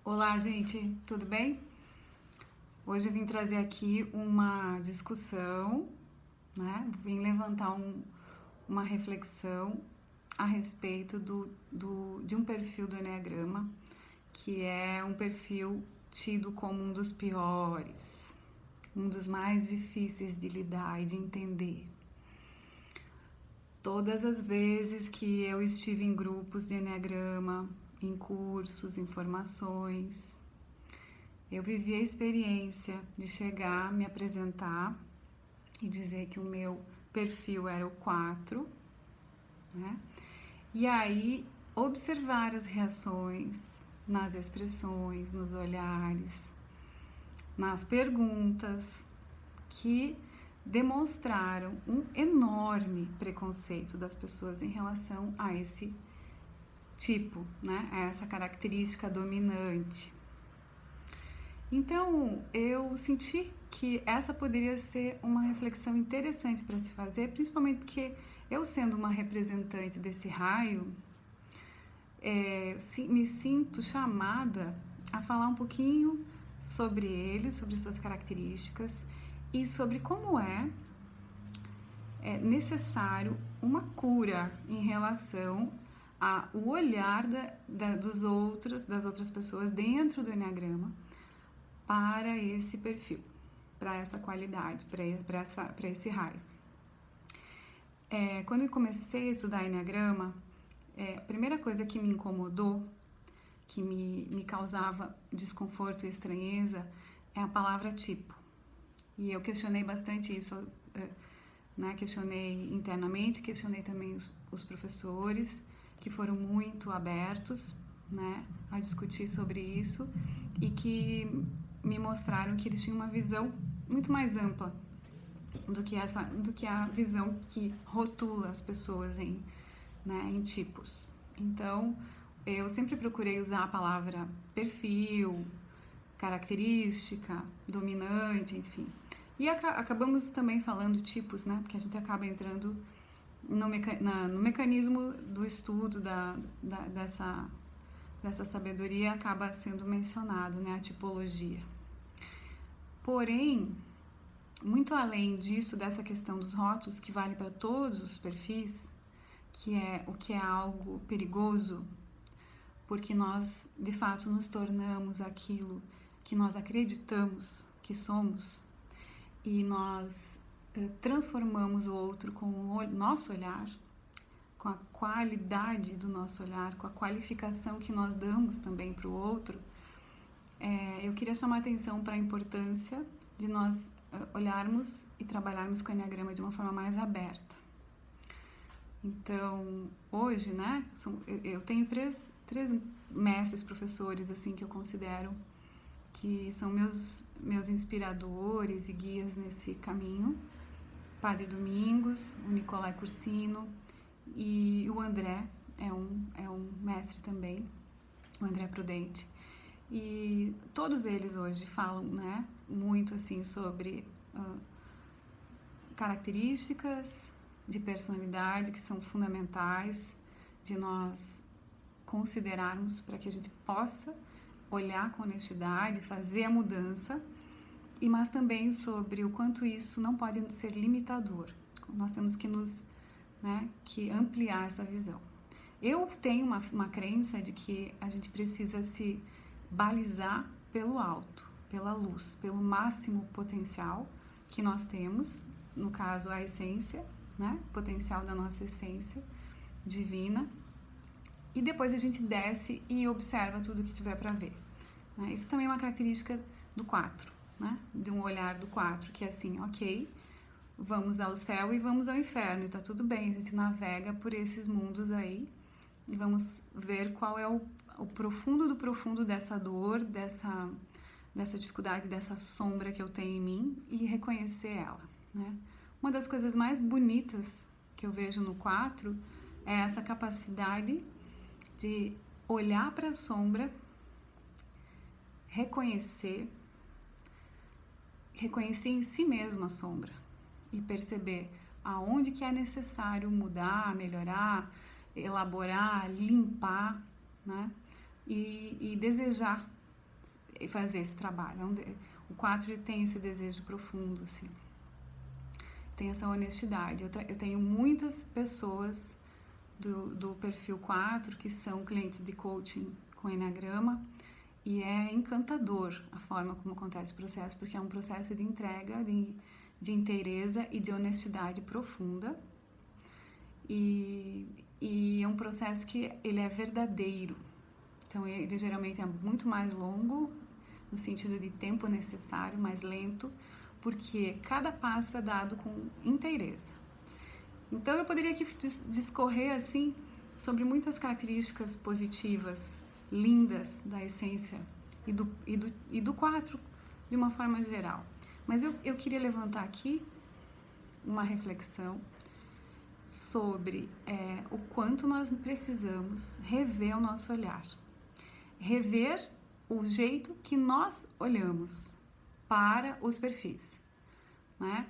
Olá, gente, tudo bem? Hoje eu vim trazer aqui uma discussão, né? Vim levantar uma reflexão a respeito de um perfil do Eneagrama, que é um perfil tido como um dos piores, um dos mais difíceis de lidar e de entender. Todas as vezes que eu estive em grupos de Eneagrama, em cursos, em formações, eu vivi a experiência de chegar, me apresentar e dizer que o meu perfil era o 4, né? E aí observar as reações nas expressões, nos olhares, nas perguntas que demonstraram um enorme preconceito das pessoas em relação a esse tipo, né? A essa característica dominante. Então, eu senti que essa poderia ser uma reflexão interessante para se fazer, principalmente porque eu, sendo uma representante desse raio, me sinto chamada a falar um pouquinho sobre ele, sobre suas características e sobre como é necessário uma cura em relação ao olhar dos outros, das outras pessoas dentro do Eneagrama para esse perfil, para essa qualidade, para esse raio. Quando eu comecei a estudar Eneagrama, a primeira coisa que me incomodou, que me causava desconforto e estranheza, é a palavra tipo. E eu questionei bastante isso, né? Questionei internamente, questionei também os professores, que foram muito abertos, né, a discutir sobre isso e que me mostraram que eles tinham uma visão muito mais ampla do que a visão que rotula as pessoas em tipos. Então, eu sempre procurei usar a palavra perfil, característica, dominante, enfim. E acabamos também falando tipos, né? Porque a gente acaba entrando no mecanismo do estudo dessa sabedoria, acaba sendo mencionado, né? A tipologia. Porém, muito além disso, dessa questão dos rótulos, que vale para todos os perfis, o que é algo perigoso, porque nós, de fato, nos tornamos aquilo que nós acreditamos que somos e nós transformamos o outro com o nosso olhar, com a qualidade do nosso olhar, com a qualificação que nós damos também para o outro. Eu queria chamar a atenção para a importância de nós olharmos e trabalharmos com o Eneagrama de uma forma mais aberta. Então, hoje, né, eu tenho três mestres, professores, assim, que eu considero que são meus inspiradores e guias nesse caminho. Padre Domingos, o Nicolai Cursino e o André, é um mestre também, o André Prudente. E todos eles hoje falam, né, muito assim sobre características de personalidade que são fundamentais de nós considerarmos para que a gente possa olhar com honestidade, fazer a mudança, mas também sobre o quanto isso não pode ser limitador. Nós temos que ampliar essa visão. Eu tenho uma crença de que a gente precisa se balizar pelo alto, pela luz, pelo máximo potencial que nós temos, no caso a essência, né? Potencial da nossa essência divina, e depois a gente desce e observa tudo que tiver para ver. Né? Isso também é uma característica do 4, né? De um olhar do 4, que é assim, ok, vamos ao céu e vamos ao inferno, e tá tudo bem, a gente navega por esses mundos aí, e vamos ver qual é o profundo do profundo dessa dor, dessa dificuldade, dessa sombra que eu tenho em mim e reconhecer ela, né? Uma das coisas mais bonitas que eu vejo no 4 é essa capacidade de olhar para a sombra, reconhecer em si mesmo a sombra e perceber aonde que é necessário mudar, melhorar, elaborar, limpar, né? E desejar fazer esse trabalho. O 4 ele tem esse desejo profundo, assim. Tem essa honestidade. Eu tenho muitas pessoas do perfil 4 que são clientes de coaching com Enneagrama, e é encantador a forma como acontece o processo, porque é um processo de entrega, de inteireza e de honestidade profunda, e é um processo que ele é verdadeiro. Então ele geralmente é muito mais longo, no sentido de tempo necessário, mais lento, porque cada passo é dado com inteireza. Então eu poderia aqui discorrer assim sobre muitas características positivas, lindas da essência e do 4 de uma forma geral. Mas eu queria levantar aqui uma reflexão sobre o quanto nós precisamos rever o nosso olhar. Rever o jeito que nós olhamos para os perfis, né?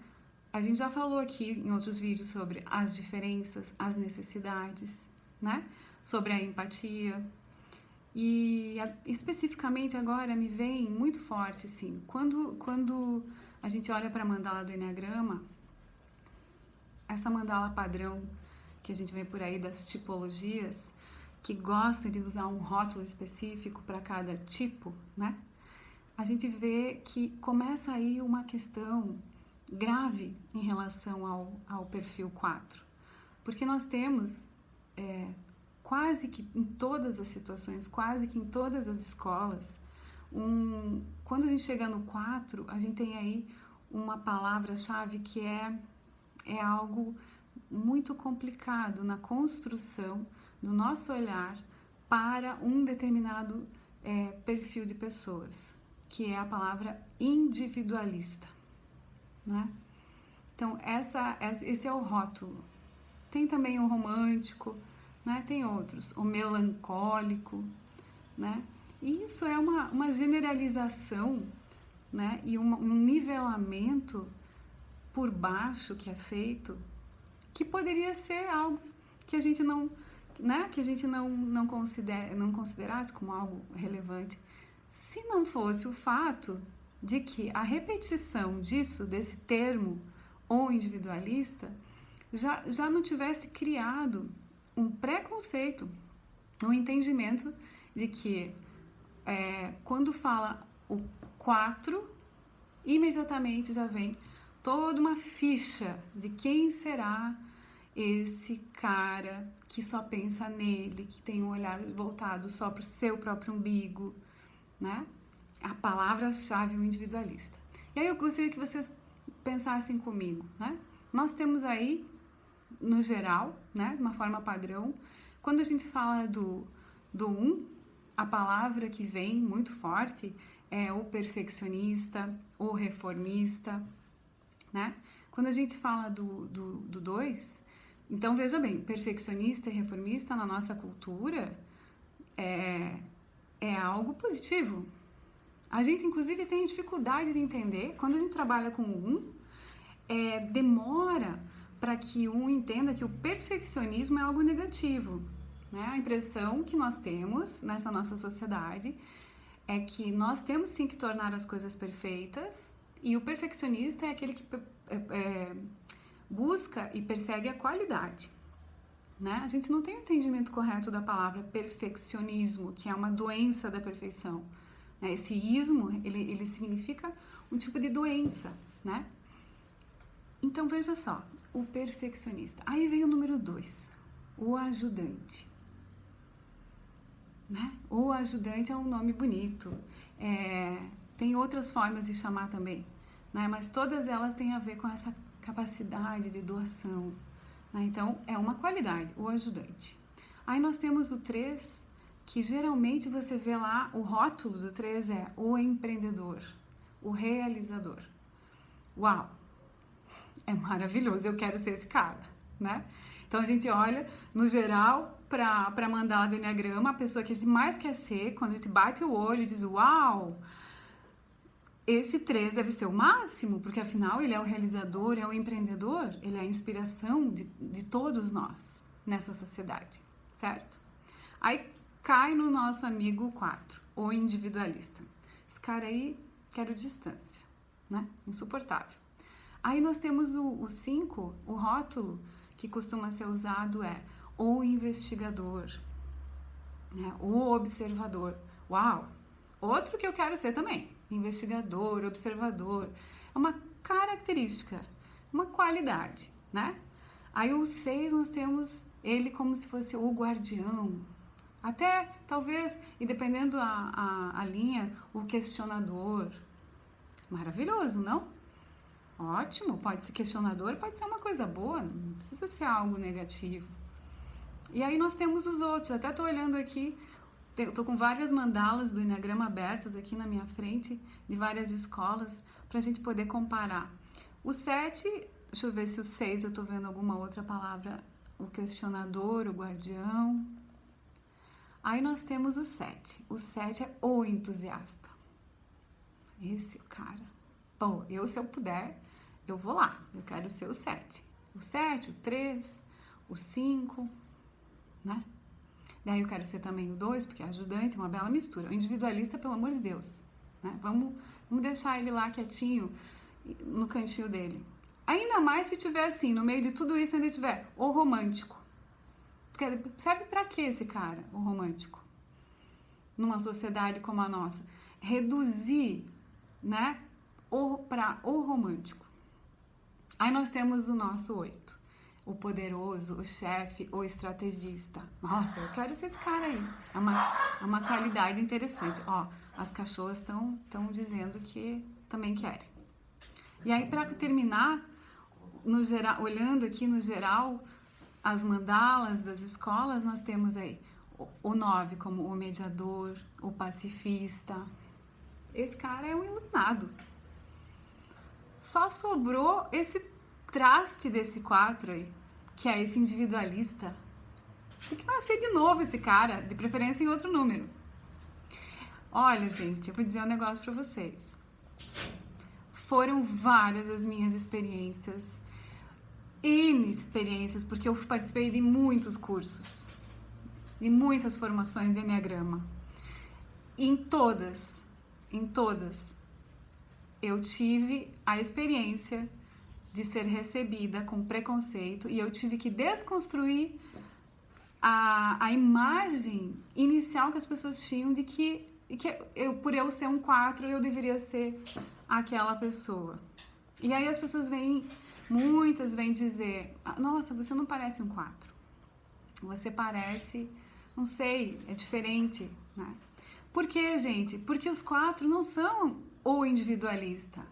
A gente já falou aqui em outros vídeos sobre as diferenças, as necessidades, né? Sobre a empatia. E especificamente agora me vem muito forte, assim, quando a gente olha para a mandala do Enneagrama, essa mandala padrão que a gente vê por aí das tipologias, que gosta de usar um rótulo específico para cada tipo, né? A gente vê que começa aí uma questão grave em relação ao perfil 4, porque nós temos quase que em todas as situações, quase que em todas as escolas, quando a gente chega no 4, a gente tem aí uma palavra-chave que é algo muito complicado na construção do nosso olhar para um determinado perfil de pessoas, que é a palavra individualista, né? Então, esse é o rótulo. Tem também o romântico, né? Tem outros, o melancólico, né? E isso é uma generalização, né? E um nivelamento por baixo que é feito, que poderia ser algo que a gente não, né? Que a gente não considerasse como algo relevante, se não fosse o fato de que a repetição desse termo, ou individualista, já não tivesse criado um preconceito, um entendimento de que quando fala o 4, imediatamente já vem toda uma ficha de quem será esse cara que só pensa nele, que tem um olhar voltado só para o seu próprio umbigo, né? A palavra-chave é o individualista. E aí eu gostaria que vocês pensassem comigo, né? Nós temos aí, no geral, né, de uma forma padrão, quando a gente fala do 1, a palavra que vem muito forte é o perfeccionista, o reformista, né? Quando a gente fala do 2, então veja bem, perfeccionista e reformista na nossa cultura é algo positivo. A gente, inclusive, tem dificuldade de entender, quando a gente trabalha com o 1, demora para que um entenda que o perfeccionismo é algo negativo, né? A impressão que nós temos nessa nossa sociedade é que nós temos sim que tornar as coisas perfeitas, e o perfeccionista é aquele que busca e persegue a qualidade, né? A gente não tem o entendimento correto da palavra perfeccionismo, que é uma doença da perfeição. Esse ismo, ele significa um tipo de doença, né? Então, veja só, o perfeccionista. Aí vem o número 2, o ajudante. Né? O ajudante é um nome bonito. Tem outras formas de chamar também, né? Mas todas elas têm a ver com essa capacidade de doação, né? Então, é uma qualidade, o ajudante. Aí nós temos o 3, que geralmente você vê lá, o rótulo do 3 é o empreendedor, o realizador. Uau! É maravilhoso, eu quero ser esse cara, né? Então a gente olha, no geral, para a mandala do Enneagrama, a pessoa que a gente mais quer ser, quando a gente bate o olho e diz, uau, esse 3 deve ser o máximo, porque afinal ele é o realizador, é o empreendedor, ele é a inspiração de todos nós nessa sociedade, certo? Aí cai no nosso amigo 4, o individualista. cara aí, quero distância, né? Insuportável. Aí nós temos o 5, o rótulo que costuma ser usado é o investigador, né? O observador. Uau! Outro que eu quero ser também, investigador, observador. É uma característica, uma qualidade, né? Aí o 6 nós temos ele como se fosse o guardião. Até, talvez, e dependendo a linha, o questionador. Maravilhoso, não? Ótimo, pode ser questionador, pode ser uma coisa boa, não precisa ser algo negativo. E aí nós temos os outros, até estou olhando aqui, estou com várias mandalas do Eneagrama abertas aqui na minha frente, de várias escolas, para a gente poder comparar. O 7, deixa eu ver se o 6 eu estou vendo alguma outra palavra, o questionador, o guardião. Aí nós temos o 7. O 7 é o entusiasta. Esse é o cara. Bom, se eu puder, eu vou lá. Eu quero ser o 7. O 7, o 3, o 5, né? Daí eu quero ser também o 2, porque é ajudante, uma bela mistura. O individualista, pelo amor de Deus, né? Vamos deixar ele lá quietinho no cantinho dele. Ainda mais se tiver assim, no meio de tudo isso ainda tiver o romântico. Serve pra quê esse cara, o romântico? Numa sociedade como a nossa. Reduzir, né? Para o romântico. Aí nós temos o nosso 8. O poderoso, o chefe, o estrategista. Nossa, eu quero ser esse cara aí. É uma qualidade interessante. Ó, as cachorras estão dizendo que também querem. E aí, para terminar, no geral, olhando aqui no geral, as mandalas das escolas, nós temos aí o 9 como o mediador, o pacifista. Esse cara é um iluminado. Só sobrou esse traste desse 4 aí, que é esse individualista. Tem que nascer de novo esse cara, de preferência em outro número. Olha, gente, eu vou dizer um negócio pra vocês. Foram várias as minhas experiências, porque eu participei de muitos cursos, de muitas formações de Eneagrama. E em todas, eu tive a experiência de ser recebida com preconceito e eu tive que desconstruir a imagem inicial que as pessoas tinham de que por eu ser um 4, eu deveria ser aquela pessoa. E aí as pessoas muitas vêm dizer, nossa, você não parece um 4. Você parece, não sei, é diferente, né? Por quê, gente? Porque os 4 não são o individualista.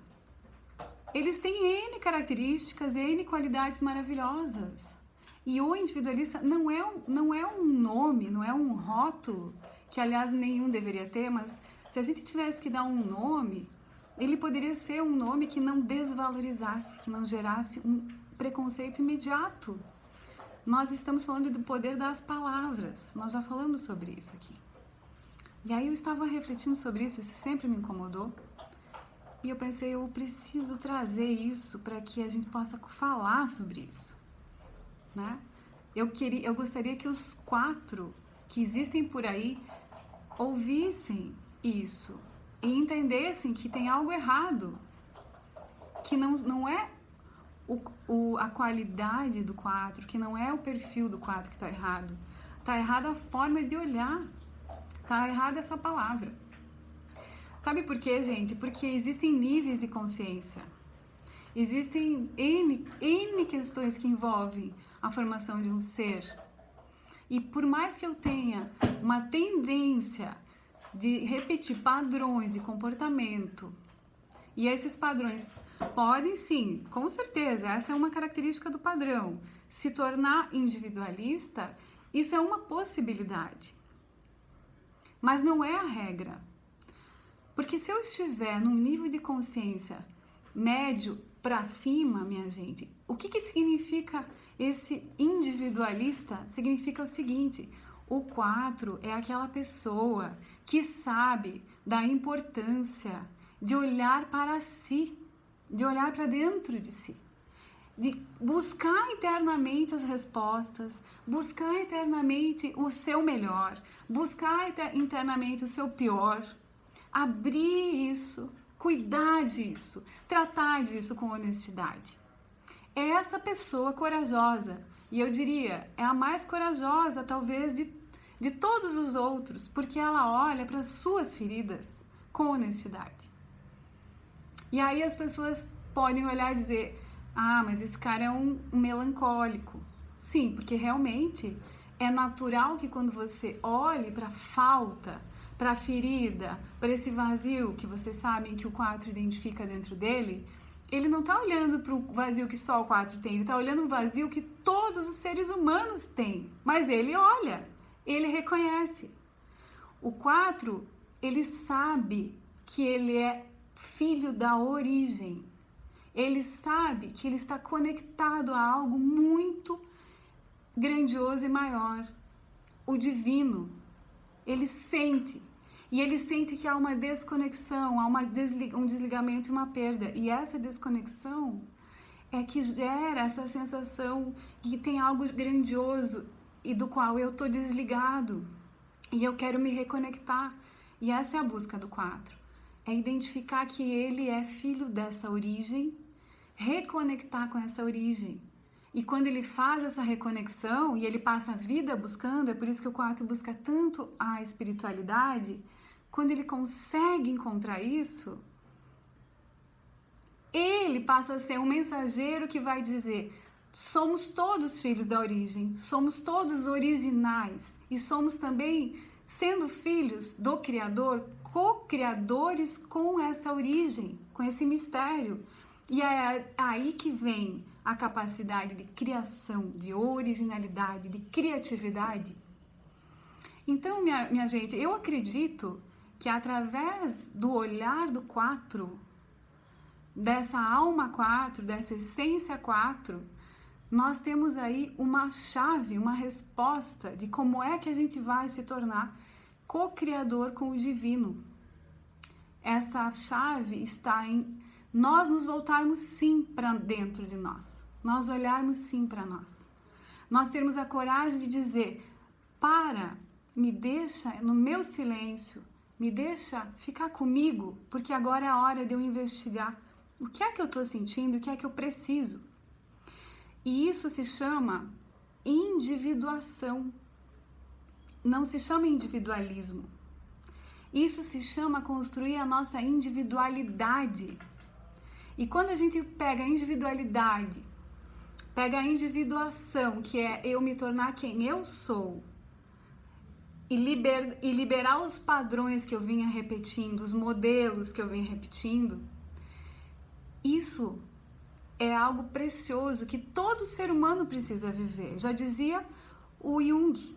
Eles têm N características, N qualidades maravilhosas. E o individualista não é um nome, não é um rótulo, que aliás nenhum deveria ter, mas se a gente tivesse que dar um nome, ele poderia ser um nome que não desvalorizasse, que não gerasse um preconceito imediato. Nós estamos falando do poder das palavras, nós já falamos sobre isso aqui. E aí eu estava refletindo sobre isso sempre me incomodou. E eu pensei, eu preciso trazer isso para que a gente possa falar sobre isso, né? Eu gostaria que os 4 que existem por aí ouvissem isso e entendessem que tem algo errado, que não é a qualidade do 4, que não é o perfil do 4 que está errado. Está errada a forma de olhar, está errada essa palavra. Sabe por quê, gente? Porque existem níveis de consciência. Existem N questões que envolvem a formação de um ser. E por mais que eu tenha uma tendência de repetir padrões de comportamento, e esses padrões podem sim, com certeza, essa é uma característica do padrão, se tornar individualista, isso é uma possibilidade. Mas não é a regra. Porque se eu estiver num nível de consciência médio para cima, minha gente, o que significa esse individualista? Significa o seguinte, o 4 é aquela pessoa que sabe da importância de olhar para si, de olhar para dentro de si, de buscar internamente as respostas, buscar internamente o seu melhor, buscar internamente o seu pior, abrir isso, cuidar disso, tratar disso com honestidade. É essa pessoa corajosa, e eu diria, é a mais corajosa talvez de todos os outros, porque ela olha para as suas feridas com honestidade. E aí as pessoas podem olhar e dizer, mas esse cara é um melancólico. Sim, porque realmente é natural que quando você olhe para a falta, para a ferida, para esse vazio que vocês sabem que o 4 identifica dentro dele, ele não está olhando para o vazio que só o 4 tem, ele está olhando o vazio que todos os seres humanos têm. Mas ele olha, ele reconhece. O 4, ele sabe que ele é filho da origem. Ele sabe que ele está conectado a algo muito grandioso e maior, o divino. Ele sente. E ele sente que há uma desconexão, há um desligamento e uma perda. E essa desconexão é que gera essa sensação que tem algo grandioso e do qual eu estou desligado. E eu quero me reconectar. E essa é a busca do 4. É identificar que ele é filho dessa origem, reconectar com essa origem. E quando ele faz essa reconexão e ele passa a vida buscando, é por isso que o 4 busca tanto a espiritualidade, quando ele consegue encontrar isso, ele passa a ser um mensageiro que vai dizer: somos todos filhos da origem, somos todos originais e somos também, sendo filhos do Criador, co-criadores com essa origem, com esse mistério. E é aí que vem a capacidade de criação, de originalidade, de criatividade. Então, minha gente, eu acredito que através do olhar do 4, dessa alma 4, dessa essência 4, nós temos aí uma chave, uma resposta de como é que a gente vai se tornar co-criador com o divino. Essa chave está em nós nos voltarmos sim para dentro de nós, nós olharmos sim para nós, nós termos a coragem de dizer: me deixa no meu silêncio, me deixa ficar comigo, porque agora é a hora de eu investigar o que é que eu estou sentindo, o que é que eu preciso. E isso se chama individuação, não se chama individualismo. Isso se chama construir a nossa individualidade. E quando a gente pega a individualidade, pega a individuação, que é eu me tornar quem eu sou, e liberar os padrões que eu vinha repetindo, os modelos que eu vinha repetindo, isso é algo precioso que todo ser humano precisa viver. Já dizia o Jung,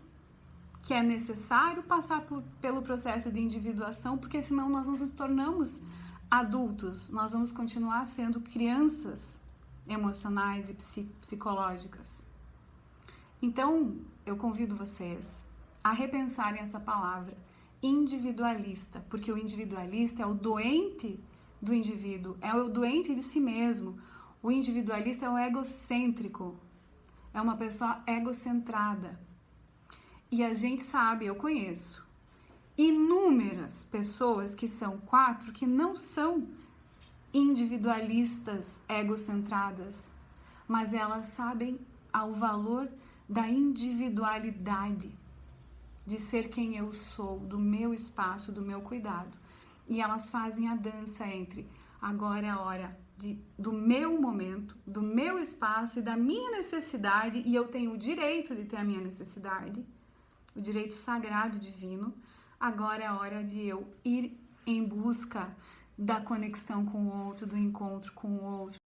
que é necessário passar pelo processo de individuação, porque senão nós nos tornamos adultos, nós vamos continuar sendo crianças emocionais e psicológicas. Então, eu convido vocês a repensarem essa palavra individualista, porque o individualista é o doente do indivíduo, é o doente de si mesmo. O individualista é o egocêntrico, é uma pessoa egocentrada. E a gente sabe, eu conheço inúmeras pessoas que são 4 que não são individualistas, egocentradas, mas elas sabem ao valor da individualidade, de ser quem eu sou, do meu espaço, do meu cuidado. E elas fazem a dança entre agora é a hora do meu momento, do meu espaço e da minha necessidade, e eu tenho o direito de ter a minha necessidade, o direito sagrado divino. Agora é a hora de eu ir em busca da conexão com o outro, do encontro com o outro.